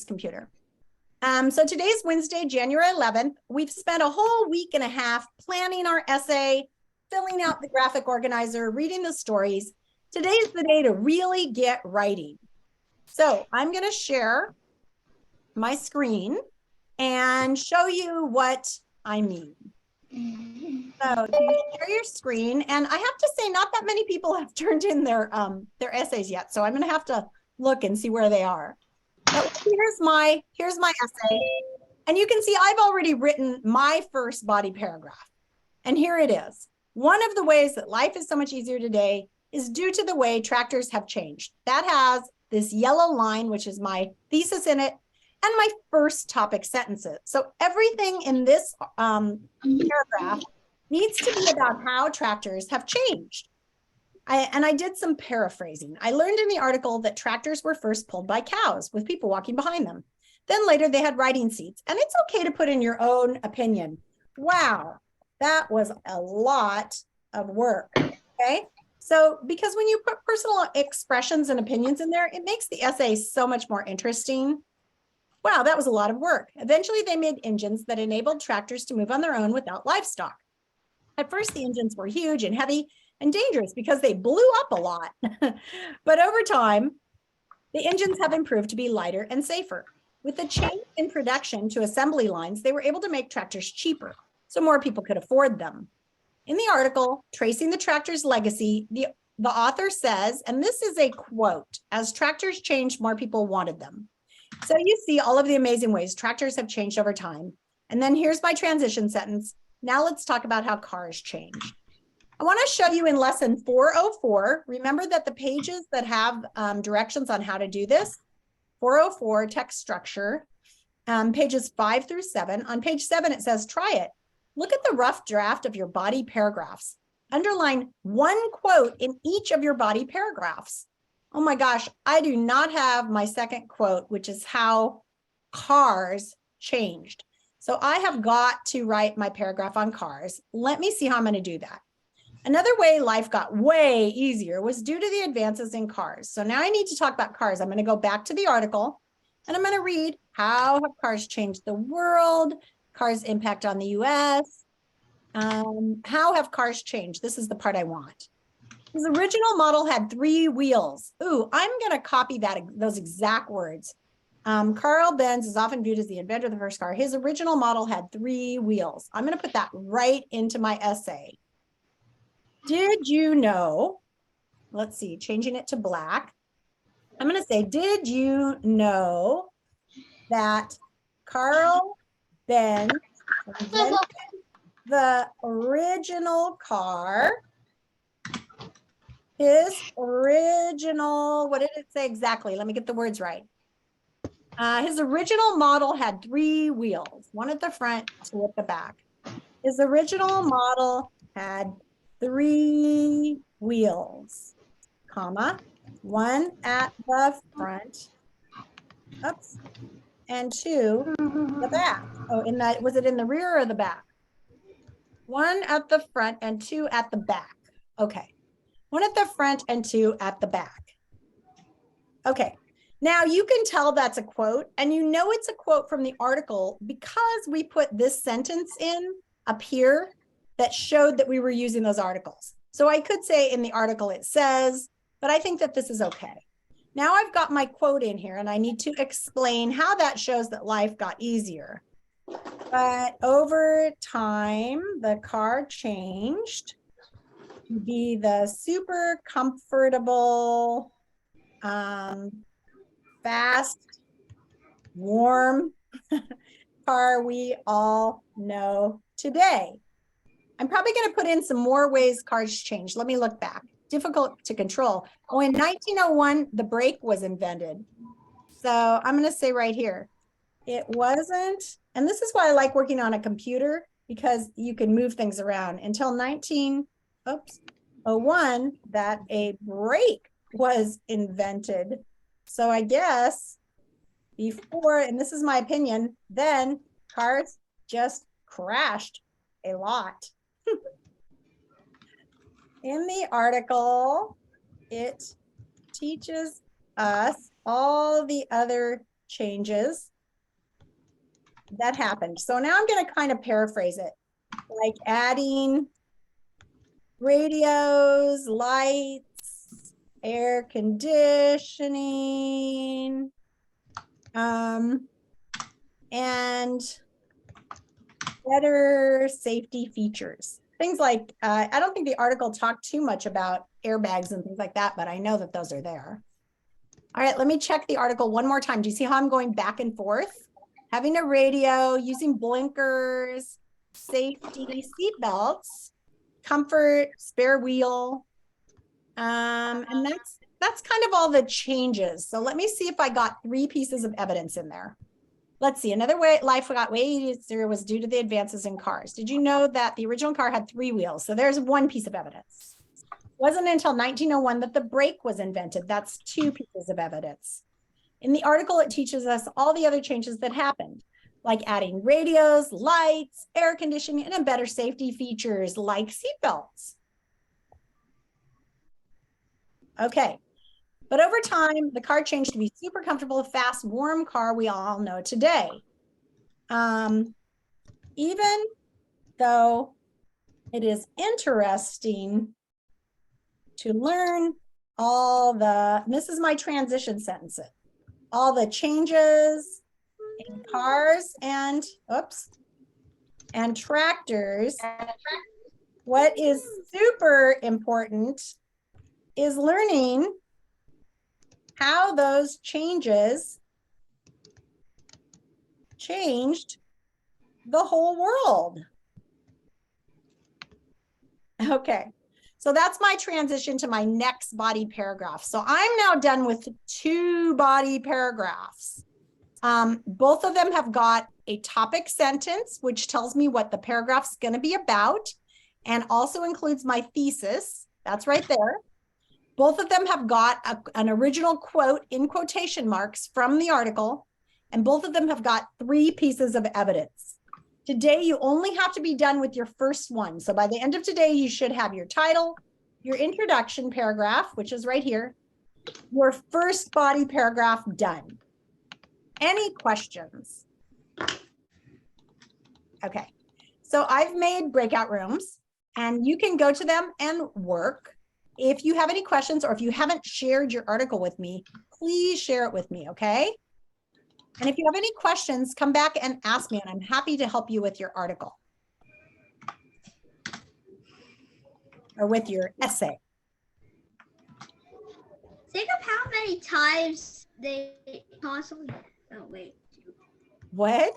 computer. So today's Wednesday, January 11th. We've spent a whole week and a half planning our essay, filling out the graphic organizer, reading the stories. Today's the day to really get writing. So I'm going to share my screen and show you what I mean. So you share your screen, and I have to say, not that many people have turned in their essays yet. So I'm going to have to look and see where they are. But here's my essay, and you can see I've already written my first body paragraph. And here it is. One of the ways that life is so much easier today is due to the way tractors have changed. That has this yellow line, which is my thesis in it, and my first topic sentences. So everything in this paragraph needs to be about how tractors have changed. I did some paraphrasing. I learned in the article that tractors were first pulled by cows with people walking behind them. Then later they had riding seats, and it's okay to put in your own opinion. Wow, that was a lot of work, okay? So because when you put personal expressions and opinions in there, it makes the essay so much more interesting. Wow, that was a lot of work. Eventually they made engines that enabled tractors to move on their own without livestock. At first, the engines were huge and heavy and dangerous because they blew up a lot. But over time, the engines have improved to be lighter and safer. With the change in production to assembly lines, they were able to make tractors cheaper, so more people could afford them. In the article, Tracing the Tractor's Legacy, the author says, and this is a quote, "As tractors changed, more people wanted them." So you see all of the amazing ways tractors have changed over time. And then here's my transition sentence. Now let's talk about how cars changed. I want to show you in lesson 404. Remember that the pages that have directions on how to do this, 404 text structure, pages 5 through 7. On page 7, it says, try it. Look at the rough draft of your body paragraphs. Underline one quote in each of your body paragraphs. Oh my gosh, I do not have my second quote, which is how cars changed. So I have got to write my paragraph on cars. Let me see how I'm going to do that. Another way life got way easier was due to the advances in cars. So now I need to talk about cars. I'm going to go back to the article and I'm going to read how have cars changed the world, cars' impact on the US. How have cars changed? This is the part I want. His original model had 3 wheels. Ooh, I'm going to copy those exact words. Carl Benz is often viewed as the inventor of the first car. His original model had 3 wheels. I'm going to put that right into my essay. Did you know, let's see, changing it to black. I'm going to say, did you know that Carl Benz invented the original car? His original, what did it say exactly? Let me get the words right. His original model had 3 wheels, one at the front, 2 at the back. His original model had 3 wheels, comma, 1 at the front, oops, and 2 the back. Oh, was it in the rear or the back? 1 at the front and 2 at the back. Okay. 1 at the front and 2 at the back. Okay, now you can tell that's a quote, and you know it's a quote from the article because we put this sentence in up here that showed that we were using those articles. So I could say in the article it says, but I think that this is okay. Now I've got my quote in here and I need to explain how that shows that life got easier. But over time, the car changed to be the super comfortable, fast, warm car we all know today. I'm probably going to put in some more ways cars changed. Let me look back. Difficult to control. Oh, in 1901, the brake was invented. So I'm going to say right here, it wasn't, and this is why I like working on a computer because you can move things around until 1901 that a brake was invented. So I guess before, and this is my opinion, then cars just crashed a lot. In the article, it teaches us all the other changes that happened. So now I'm going to kind of paraphrase it, like adding radios, lights, air conditioning, and better safety features. Things like, I don't think the article talked too much about airbags and things like that, but I know that those are there. All right, let me check the article one more time. Do you see how I'm going back and forth? Having a radio, using blinkers, safety, seat belts, comfort, spare wheel. And that's kind of all the changes. So let me see if I got 3 pieces of evidence in there. Let's see, another way life got way easier was due to the advances in cars. Did you know that the original car had 3 wheels? So there's 1 piece of evidence. It wasn't until 1901 that the brake was invented. That's 2 pieces of evidence. In the article, it teaches us all the other changes that happened, like adding radios, lights, air conditioning, and better safety features like seatbelts. Okay. But over time, the car changed to be super comfortable, fast, warm car we all know today. Even though it is interesting to learn all the, this is my transition sentences, all the changes in cars and, and tractors, what is super important is learning how those changes changed the whole world. Okay, so that's my transition to my next body paragraph. So I'm now done with 2 body paragraphs. Both of them have got a topic sentence, which tells me what the paragraph's going to be about, and also includes my thesis. That's right there. Both of them have got an original quote in quotation marks from the article, and both of them have got 3 pieces of evidence. Today, you only have to be done with your first one. So by the end of today, you should have your title, your introduction paragraph, which is right here, your first body paragraph done. Any questions? Okay, so I've made breakout rooms, and you can go to them and work. If you have any questions, or if you haven't shared your article with me, please share it with me, okay? And if you have any questions, come back and ask me, and I'm happy to help you with your article or with your essay. Think of how many times they constantly, oh wait. What?